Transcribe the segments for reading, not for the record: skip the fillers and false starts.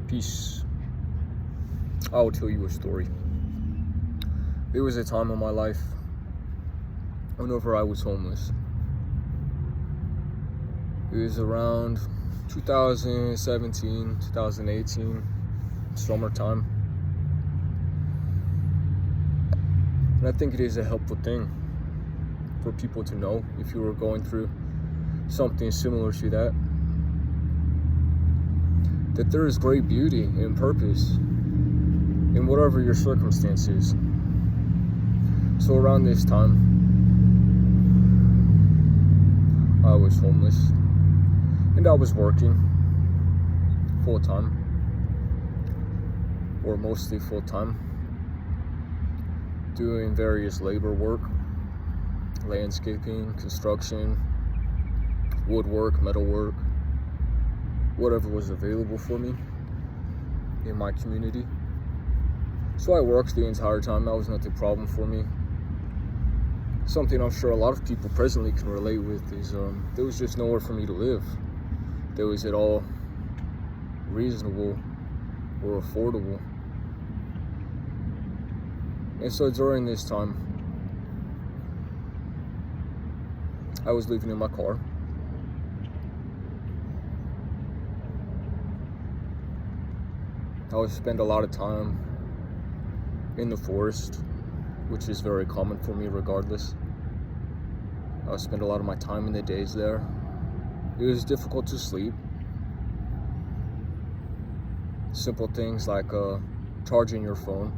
Peace. I will tell you a story. There was a time in my life whenever I was homeless. It was around 2017, 2018, summertime. And I think it is a helpful thing for people to know if you were going through something similar to that there is great beauty and purpose in whatever your circumstances. So around this time, I was homeless and I was working full-time, or mostly full-time, doing various labor work, landscaping, construction, woodwork, metalwork, whatever was available for me in my community. So I worked the entire time. That was not a problem for me. Something I'm sure a lot of people presently can relate with is there was just nowhere for me to live that was at all reasonable or affordable. And so during this time, I was living in my car. I would spend a lot of time in the forest, which is very common for me regardless. I would spend a lot of my time in the days there. It was difficult to sleep. Simple things like charging your phone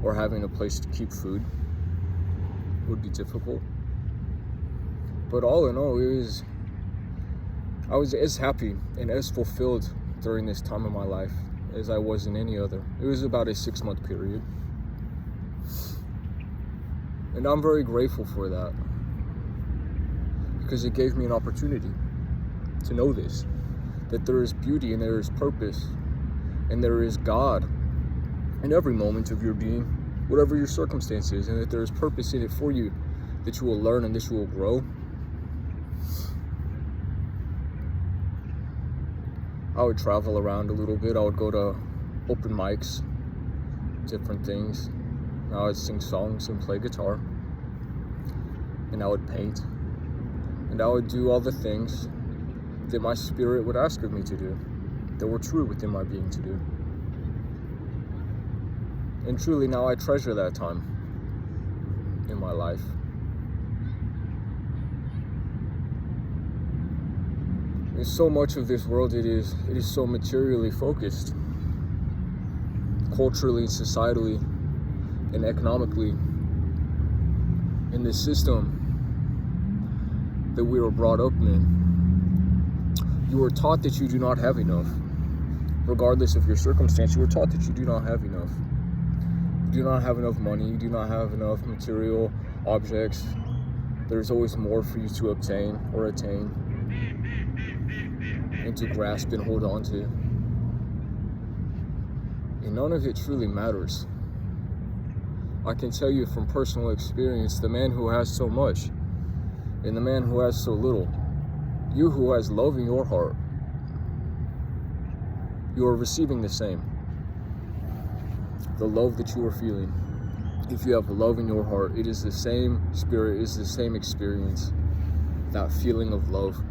or having a place to keep food would be difficult. But all in all, I was as happy and as fulfilled during this time of my life as I was in any other. It was about a 6-month period. And I'm very grateful for that, because it gave me an opportunity to know this, that there is beauty and there is purpose and there is God in every moment of your being, whatever your circumstances, and that there is purpose in it for you, that you will learn and that you will grow. I would travel around a little bit. I would go to open mics, different things. I would sing songs and play guitar. And I would paint. And I would do all the things that my spirit would ask of me to do, that were true within my being to do. And truly now I treasure that time in my life. In so much of this world, it is so materially focused, culturally, societally, and economically, in this system that we were brought up in. You were taught that you do not have enough. Regardless of your circumstance, you were taught that you do not have enough. You do not have enough money, you do not have enough material objects. There's always more for you to obtain or attain, and to grasp and hold on to. And none of it truly matters. I can tell you from personal experience, the man who has so much and the man who has so little, you who has love in your heart, you are receiving the same. The love that you are feeling, if you have love in your heart, it is the same spirit, it is the same experience, that feeling of love.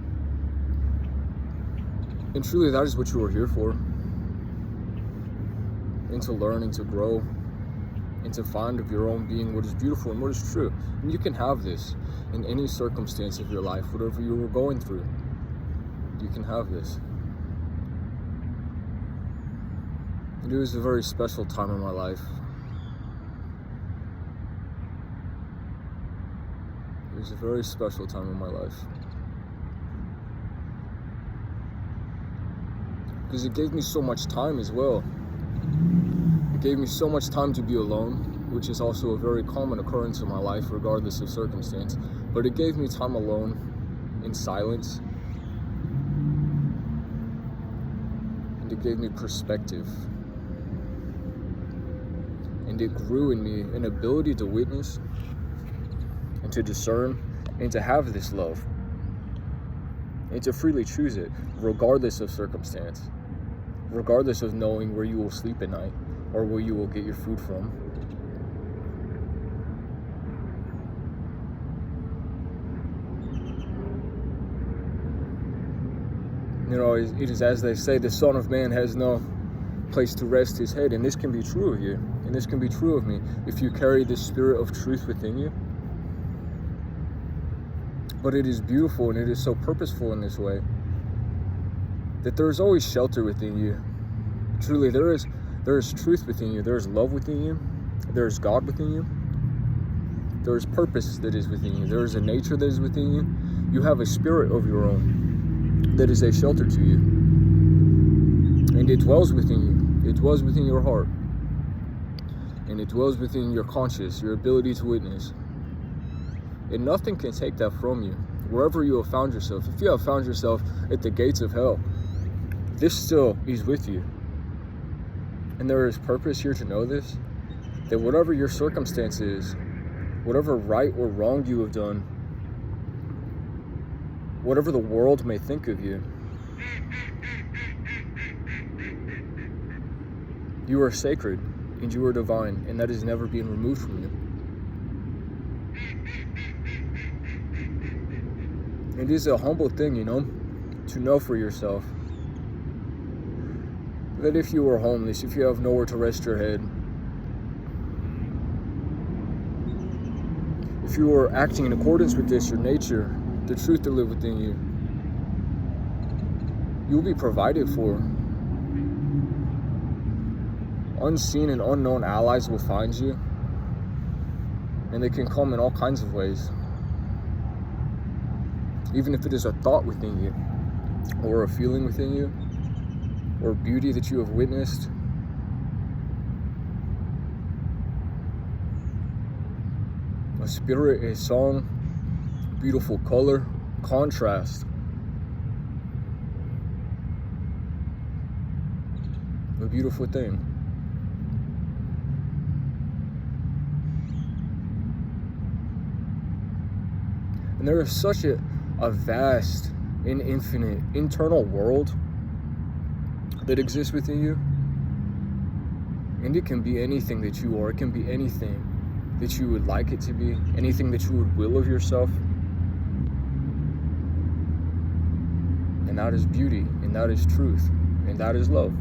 And truly, that is what you are here for. And to learn and to grow and to find of your own being what is beautiful and what is true. And you can have this in any circumstance of your life, whatever you were going through. You can have this. And it was a very special time in my life. It was a very special time in my life. Because it gave me so much time as well. It gave me so much time to be alone, which is also a very common occurrence in my life, regardless of circumstance. But it gave me time alone, in silence. And it gave me perspective. And it grew in me an ability to witness and to discern and to have this love. And to freely choose it, regardless of circumstance. regardless of knowing where you will sleep at night or where you will get your food from. You know, it is as they say, the Son of Man has no place to rest his head. And this can be true of you. And this can be true of me. If you carry the spirit of truth within you. But it is beautiful and it is so purposeful in this way that there is always shelter within you. Truly, there is truth within you. There is love within you. There is God within you. There is purpose that is within you. There is a nature that is within you. You have a spirit of your own that is a shelter to you. And it dwells within you. It dwells within your heart. And it dwells within your conscience, your ability to witness. And nothing can take that from you. Wherever you have found yourself, if you have found yourself at the gates of hell, this still is with you. And there is purpose here to know this, that whatever your circumstance is, whatever right or wrong you have done, whatever the world may think of you, you are sacred and you are divine, and that is never being removed from you. It is a humble thing, you know, to know for yourself that if you are homeless, if you have nowhere to rest your head, if you are acting in accordance with this, your nature, the truth that live within you, you will be provided for. Unseen and unknown allies will find you, and they can come in all kinds of ways. Even if it is a thought within you, or a feeling within you, or beauty that you have witnessed. A spirit, a song, beautiful color, contrast. A beautiful thing. And there is such a vast and infinite internal world that exists within you. And it can be anything that you are. It can be anything that you would like it to be. Anything that you would will of yourself. And that is beauty. And that is truth. And that is love.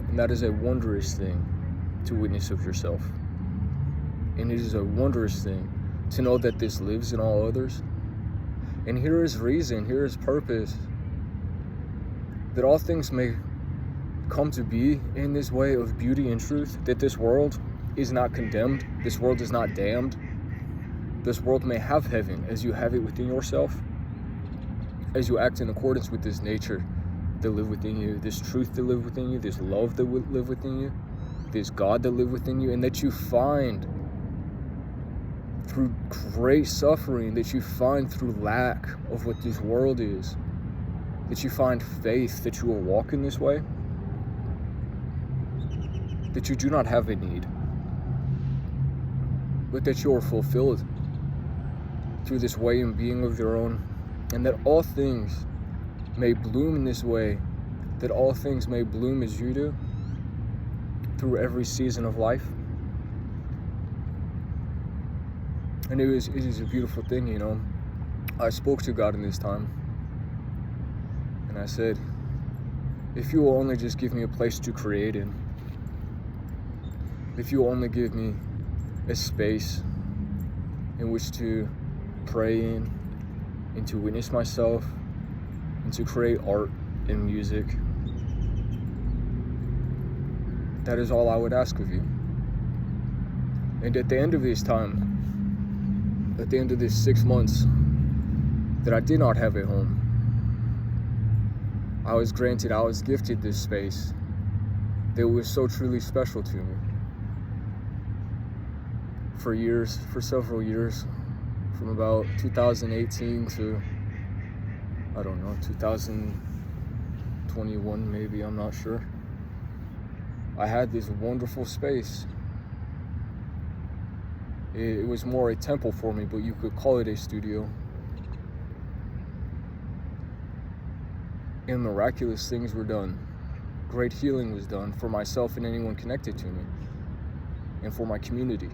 And that is a wondrous thing to witness of yourself. And it is a wondrous thing to know that this lives in all others. And here is reason, here is purpose, that all things may come to be in this way of beauty and truth, that this world is not condemned, this world is not damned. This world may have heaven as you have it within yourself, as you act in accordance with this nature that live within you, this truth that live within you, this love that live within you, this God that live within you, and that you find through great suffering, that you find through lack of what this world is, that you find faith that you will walk in this way, that you do not have a need, but that you are fulfilled through this way and being of your own, and that all things may bloom in this way, that all things may bloom as you do through every season of life. And it is a beautiful thing, you know. I spoke to God in this time, and I said, if you will only just give me a place to create in, if you will only give me a space in which to pray in, and to witness myself, and to create art and music, that is all I would ask of you. And at the end of this time, at the end of this 6 months that I did not have a home, I was gifted this space that was so truly special to me. For years, for several years, from about 2018 to, 2021 maybe, I'm not sure. I had this wonderful space. It was more a temple for me, but you could call it a studio. and miraculous things were done. Great healing was done for myself and anyone connected to me, and for my community,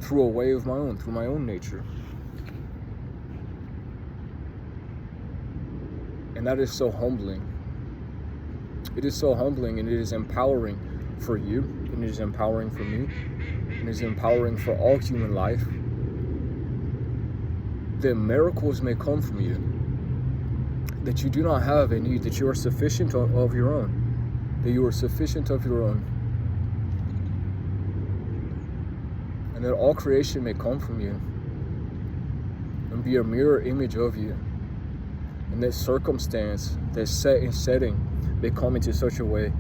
through a way of my own, through my own nature. And that is so humbling. It is so humbling, and it is empowering for you, and it is empowering for me, and it is empowering for all human life, that miracles may come from you, that you do not have a need, that you are sufficient of your own, that you are sufficient of your own, and that all creation may come from you and be a mirror image of you, and that circumstance, that set and setting may come into such a way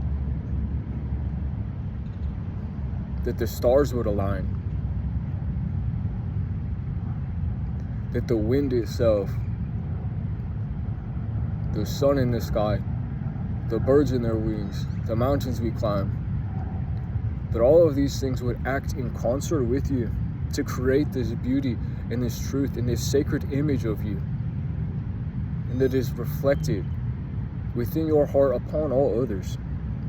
that the stars would align, that the wind itself, the sun in the sky, the birds in their wings, the mountains we climb, that all of these things would act in concert with you to create this beauty and this truth and this sacred image of you, and that is reflected within your heart upon all others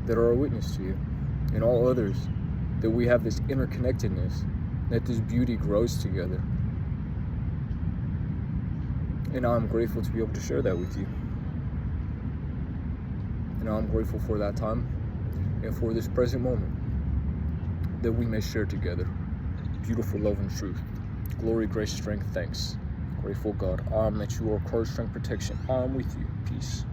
that are a witness to you, and all others, that we have this interconnectedness, that this beauty grows together. And I'm grateful to be able to share that with you. And I'm grateful for that time and for this present moment that we may share together. Beautiful love and truth. Glory, grace, strength, thanks. Grateful God, that you are courage, strength, protection. I'm with you. Peace.